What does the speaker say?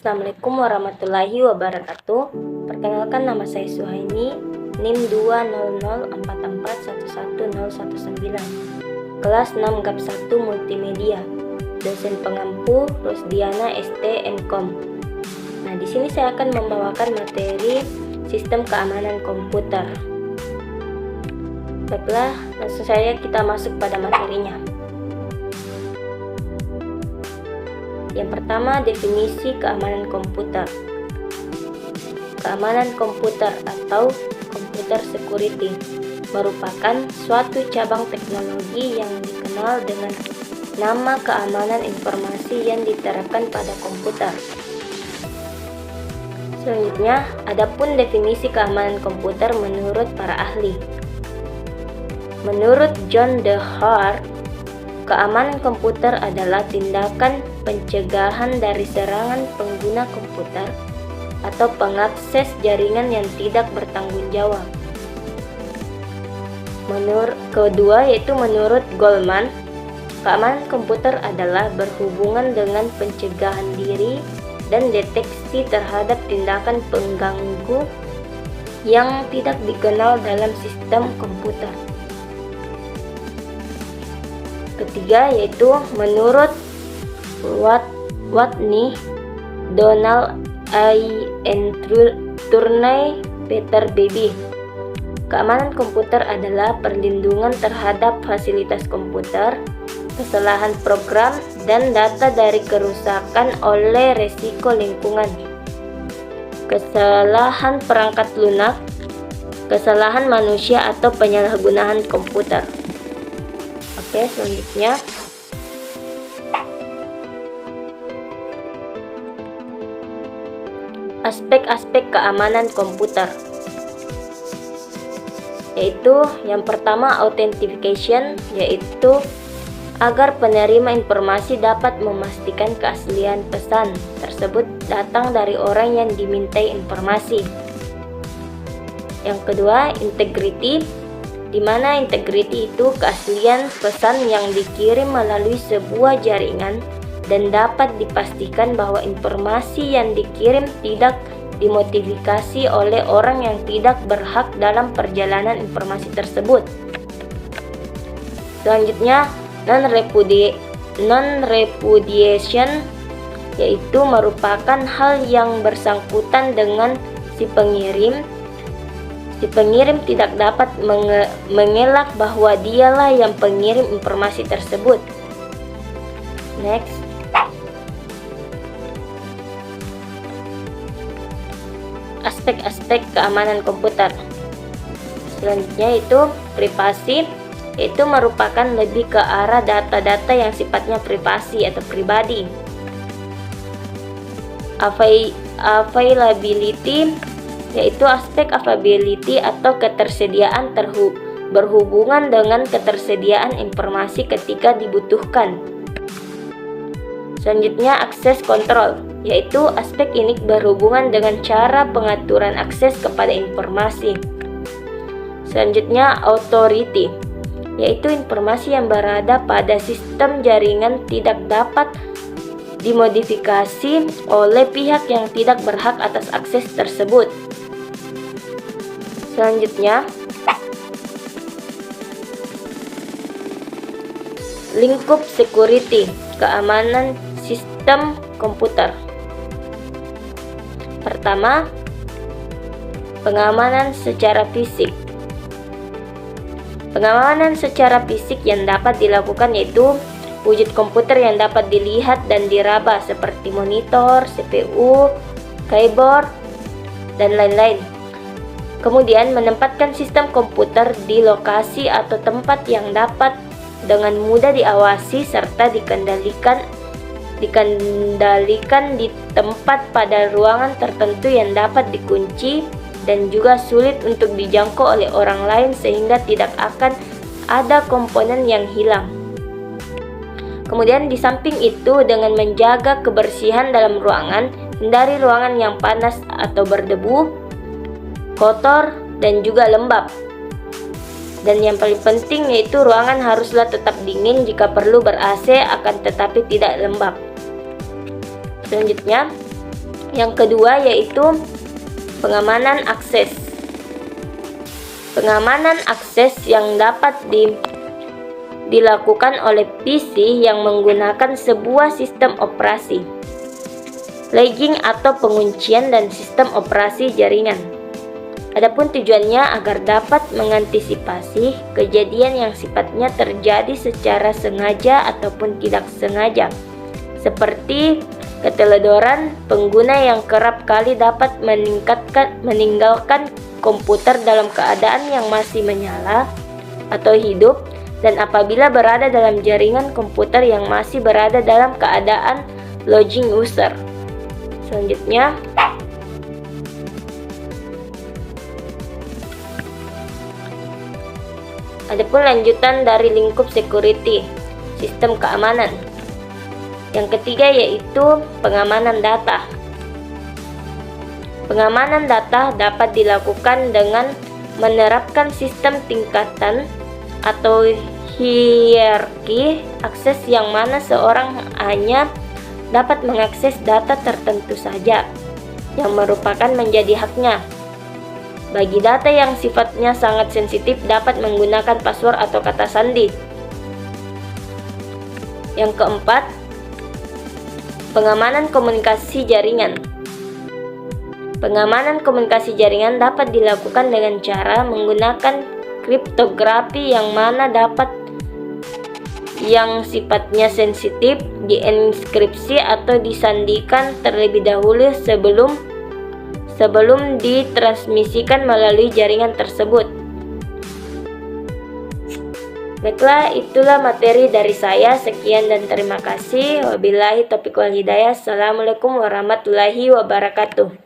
Assalamualaikum warahmatullahi wabarakatuh. Perkenalkan, nama saya Suhaini, NIM 20044111019, kelas 6 GAP 1 Multimedia. Dosen pengampu Rosdiana ST MKom. Nah, di sini saya akan membawakan materi sistem keamanan komputer. Baiklah, langsung saja kita masuk pada materinya. Yang pertama, definisi keamanan komputer. Keamanan komputer atau computer security merupakan suatu cabang teknologi yang dikenal dengan nama keamanan informasi yang diterapkan pada komputer. Selanjutnya, adapun definisi keamanan komputer menurut para ahli. Menurut John DeHart, keamanan komputer adalah tindakan pencegahan dari serangan pengguna komputer atau pengakses jaringan yang tidak bertanggung jawab. Kedua yaitu menurut Goldman, keamanan komputer adalah berhubungan dengan pencegahan diri dan deteksi terhadap tindakan pengganggu yang tidak dikenal dalam sistem komputer. Ketiga yaitu menurut Watney, Donald Tourney, Peter Beebe, keamanan komputer adalah perlindungan terhadap fasilitas komputer, kesalahan program, dan data dari kerusakan oleh resiko lingkungan, kesalahan perangkat lunak, kesalahan manusia atau penyalahgunaan komputer. Oke, selanjutnya aspek-aspek keamanan komputer, yaitu yang pertama authentication, yaitu agar penerima informasi dapat memastikan keaslian pesan tersebut datang dari orang yang dimintai informasi. Yang kedua, integrity, di mana integrity itu keaslian pesan yang dikirim melalui sebuah jaringan dan dapat dipastikan bahwa informasi yang dikirim tidak dimodifikasi oleh orang yang tidak berhak dalam perjalanan informasi tersebut. Selanjutnya, non-repudiation, yaitu merupakan hal yang bersangkutan dengan si pengirim. Si pengirim tidak dapat mengelak bahwa dialah yang pengirim informasi tersebut. Next. Aspek-aspek keamanan komputer. Selanjutnya itu privasi, yaitu merupakan lebih ke arah data-data yang sifatnya privasi atau pribadi. Availability, yaitu aspek availability atau ketersediaan berhubungan dengan ketersediaan informasi ketika dibutuhkan. Selanjutnya, akses control, yaitu aspek ini berhubungan dengan cara pengaturan akses kepada informasi. Selanjutnya, authority, yaitu informasi yang berada pada sistem jaringan tidak dapat dimodifikasi oleh pihak yang tidak berhak atas akses tersebut. Selanjutnya, lingkup security, keamanan sistem komputer. Pertama, pengamanan secara fisik. Pengamanan secara fisik yang dapat dilakukan yaitu wujud komputer yang dapat dilihat dan diraba seperti monitor, CPU, keyboard, dan lain-lain. Kemudian menempatkan sistem komputer di lokasi atau tempat yang dapat dengan mudah diawasi serta dikendalikan di tempat pada ruangan tertentu yang dapat dikunci dan juga sulit untuk dijangkau oleh orang lain sehingga tidak akan ada komponen yang hilang. Kemudian di samping itu dengan menjaga kebersihan dalam ruangan, hindari ruangan yang panas atau berdebu, kotor, dan juga lembab. Dan yang paling penting yaitu ruangan haruslah tetap dingin, jika perlu ber-AC akan tetapi tidak lembab. Selanjutnya, Yang kedua yaitu pengamanan akses. Pengamanan akses yang dapat dilakukan oleh PC yang menggunakan sebuah sistem operasi, logging atau penguncian dan sistem operasi jaringan. Adapun tujuannya agar dapat mengantisipasi kejadian yang sifatnya terjadi secara sengaja ataupun tidak sengaja, seperti keteledoran pengguna yang kerap kali dapat meninggalkan komputer dalam keadaan yang masih menyala atau hidup, dan apabila berada dalam jaringan komputer yang masih berada dalam keadaan logging user. Selanjutnya, adapun lanjutan dari lingkup security, sistem keamanan. Yang ketiga yaitu pengamanan data. Pengamanan data dapat dilakukan dengan menerapkan sistem tingkatan atau hierarki akses yang mana seorang hanya dapat mengakses data tertentu saja yang merupakan menjadi haknya. Bagi data yang sifatnya sangat sensitif dapat menggunakan password atau kata sandi. Yang keempat, pengamanan komunikasi jaringan. Pengamanan komunikasi jaringan dapat dilakukan dengan cara menggunakan kriptografi yang mana dapat yang sifatnya sensitif dienkripsi atau disandikan terlebih dahulu sebelum ditransmisikan melalui jaringan tersebut. Baiklah, itulah materi dari saya. Sekian dan terima kasih. Wabillahi taufiq wal hidayah. Assalamualaikum warahmatullahi wabarakatuh.